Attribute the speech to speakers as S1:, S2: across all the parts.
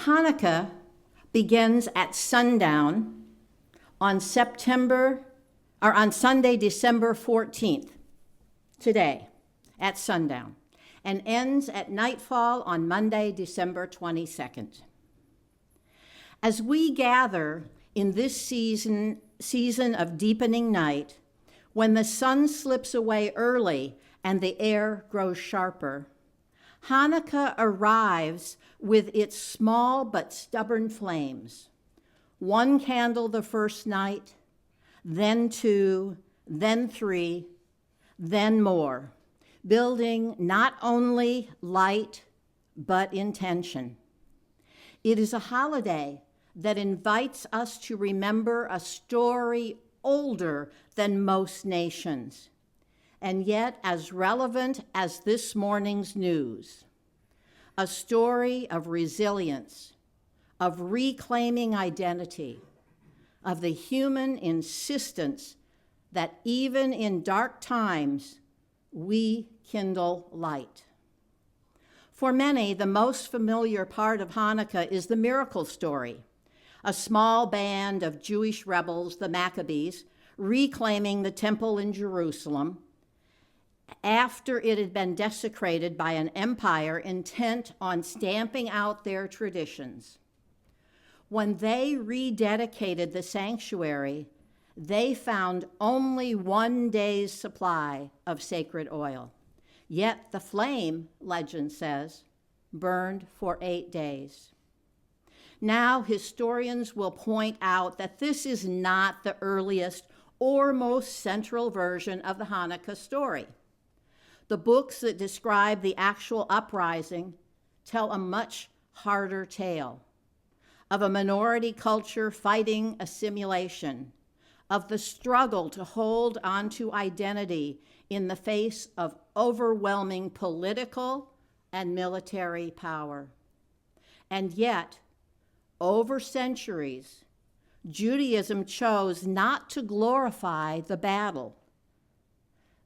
S1: Hanukkah begins at sundown on Sunday, December 14th, today, at sundown, and ends at nightfall on Monday, December 22nd. As we gather in this season of deepening night, when the sun slips away early and the air grows sharper, Hanukkah arrives with its small but stubborn flames. One candle the first night, then two, then three, then more, building not only light, but intention. It is a holiday that invites us to remember a story older than most nations, and yet as relevant as this morning's news. A story of resilience, of reclaiming identity, of the human insistence that even in dark times, we kindle light. For many, the most familiar part of Hanukkah is the miracle story, a small band of Jewish rebels, the Maccabees, reclaiming the temple in Jerusalem after it had been desecrated by an empire intent on stamping out their traditions. When they rededicated the sanctuary, they found only 1 day's supply of sacred oil. Yet the flame, legend says, burned for 8 days. Now historians will point out that this is not the earliest or most central version of the Hanukkah story. The books that describe the actual uprising tell a much harder tale of a minority culture fighting assimilation, of the struggle to hold onto identity in the face of overwhelming political and military power. And yet, over centuries, Judaism chose not to glorify the battle,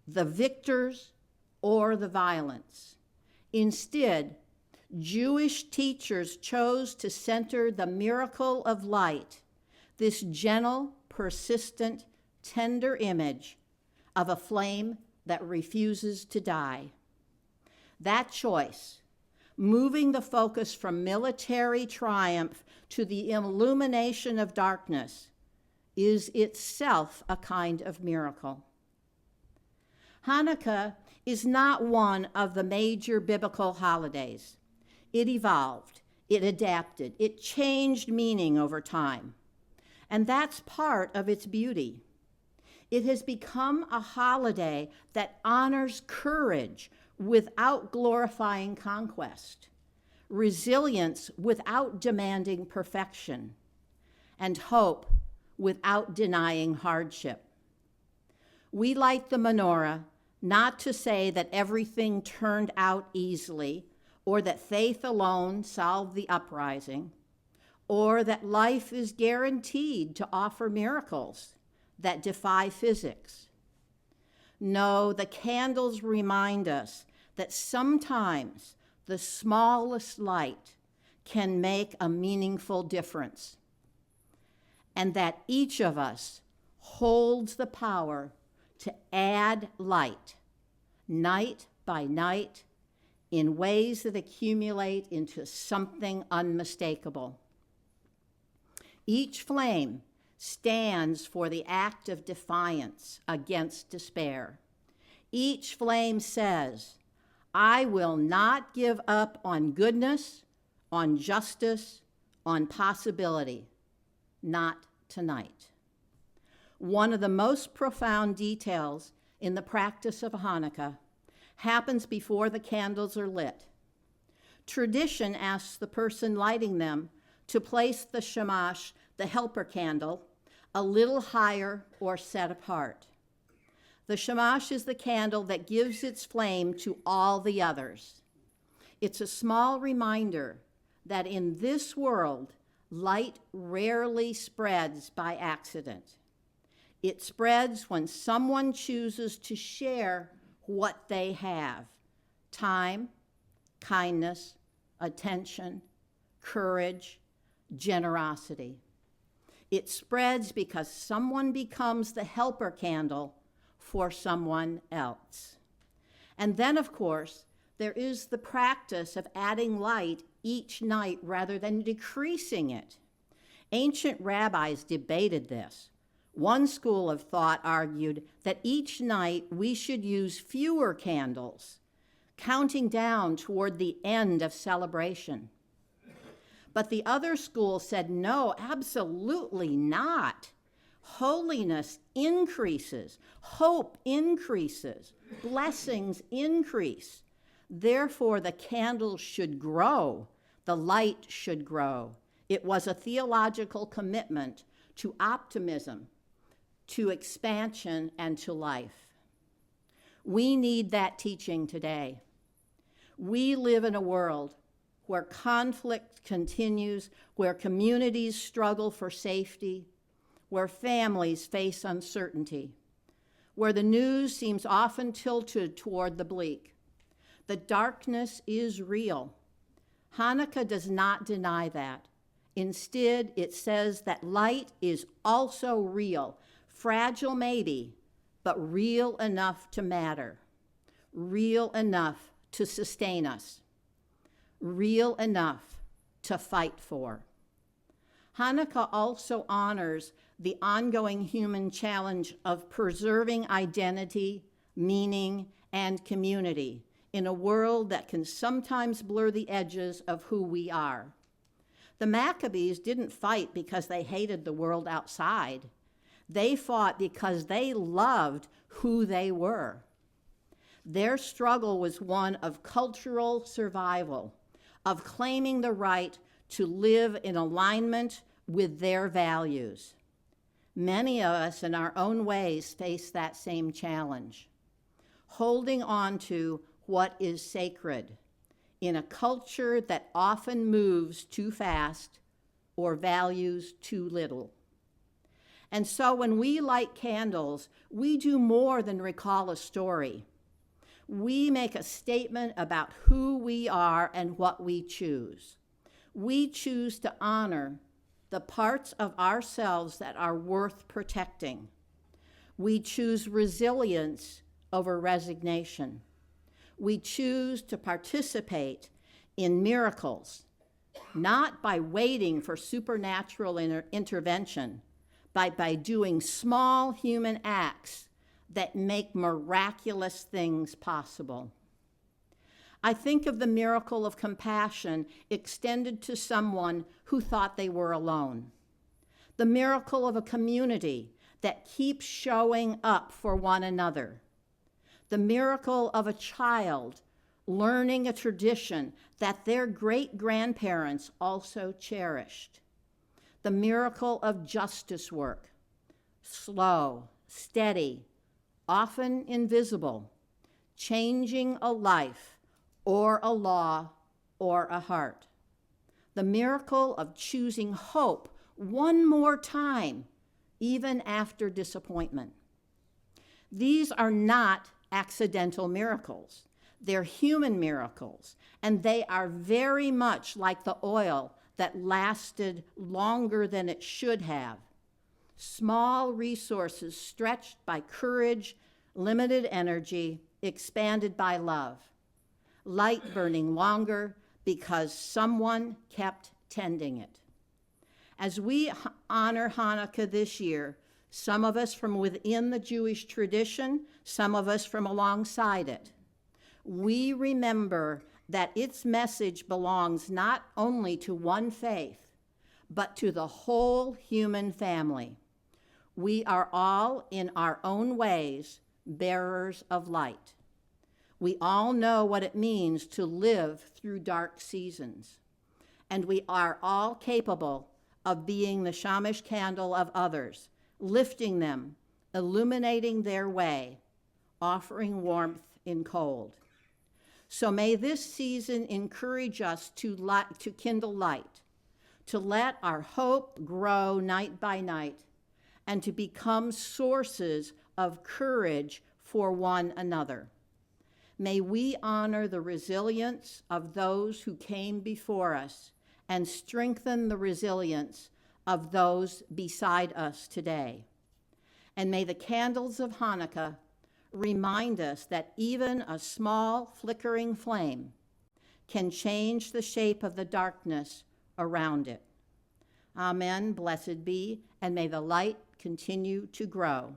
S1: the victors, or the violence. Instead, Jewish teachers chose to center the miracle of light, this gentle, persistent, tender image of a flame that refuses to die. That choice, moving the focus from military triumph to the illumination of darkness, is itself a kind of miracle. Hanukkah is not one of the major biblical holidays. It evolved, it adapted, it changed meaning over time. And that's part of its beauty. It has become a holiday that honors courage without glorifying conquest, resilience without demanding perfection, and hope without denying hardship. We light the menorah not to say that everything turned out easily, or that faith alone solved the uprising, or that life is guaranteed to offer miracles that defy physics. No, the candles remind us that sometimes the smallest light can make a meaningful difference, and that each of us holds the power to add light, night by night, in ways that accumulate into something unmistakable. Each flame stands for the act of defiance against despair. Each flame says, I will not give up on goodness, on justice, on possibility, not tonight. One of the most profound details in the practice of Hanukkah happens before the candles are lit. Tradition asks the person lighting them to place the shamash, the helper candle, a little higher or set apart. The shamash is the candle that gives its flame to all the others. It's a small reminder that in this world, light rarely spreads by accident. It spreads when someone chooses to share what they have: time, kindness, attention, courage, generosity. It spreads because someone becomes the helper candle for someone else. And then, of course, there is the practice of adding light each night rather than decreasing it. Ancient rabbis debated this. One school of thought argued that each night we should use fewer candles, counting down toward the end of celebration. But the other school said, no, absolutely not. Holiness increases, hope increases, blessings increase. Therefore, the candles should grow, the light should grow. It was a theological commitment to optimism, to expansion, and to life. We need that teaching today. We live in a world where conflict continues, where communities struggle for safety, where families face uncertainty, where the news seems often tilted toward the bleak. The darkness is real. Hanukkah does not deny that. Instead, it says that light is also real, fragile maybe, but real enough to matter, real enough to sustain us, real enough to fight for. Hanukkah also honors the ongoing human challenge of preserving identity, meaning, and community in a world that can sometimes blur the edges of who we are. The Maccabees didn't fight because they hated the world outside. They fought because they loved who they were. Their struggle was one of cultural survival, of claiming the right to live in alignment with their values. Many of us in our own ways face that same challenge, holding on to what is sacred in a culture that often moves too fast or values too little. And so when we light candles, we do more than recall a story. We make a statement about who we are and what we choose. We choose to honor the parts of ourselves that are worth protecting. We choose resilience over resignation. We choose to participate in miracles, not by waiting for supernatural intervention, but by doing small human acts that make miraculous things possible. I think of the miracle of compassion extended to someone who thought they were alone. The miracle of a community that keeps showing up for one another. The miracle of a child learning a tradition that their great-grandparents also cherished. The miracle of justice work, slow, steady, often invisible, changing a life or a law or a heart. The miracle of choosing hope one more time, even after disappointment. These are not accidental miracles. They're human miracles, and they are very much like the oil that lasted longer than it should have. Small resources stretched by courage, limited energy, expanded by love. Light burning longer because someone kept tending it. As we honor Hanukkah this year, some of us from within the Jewish tradition, some of us from alongside it, we remember that its message belongs not only to one faith, but to the whole human family. We are all, in our own ways, bearers of light. We all know what it means to live through dark seasons, and we are all capable of being the shamash candle of others, lifting them, illuminating their way, offering warmth in cold. So may this season encourage us to kindle light, to let our hope grow night by night, and to become sources of courage for one another. May we honor the resilience of those who came before us and strengthen the resilience of those beside us today. And may the candles of Hanukkah remind us that even a small flickering flame can change the shape of the darkness around it. Amen, blessed be, and may the light continue to grow.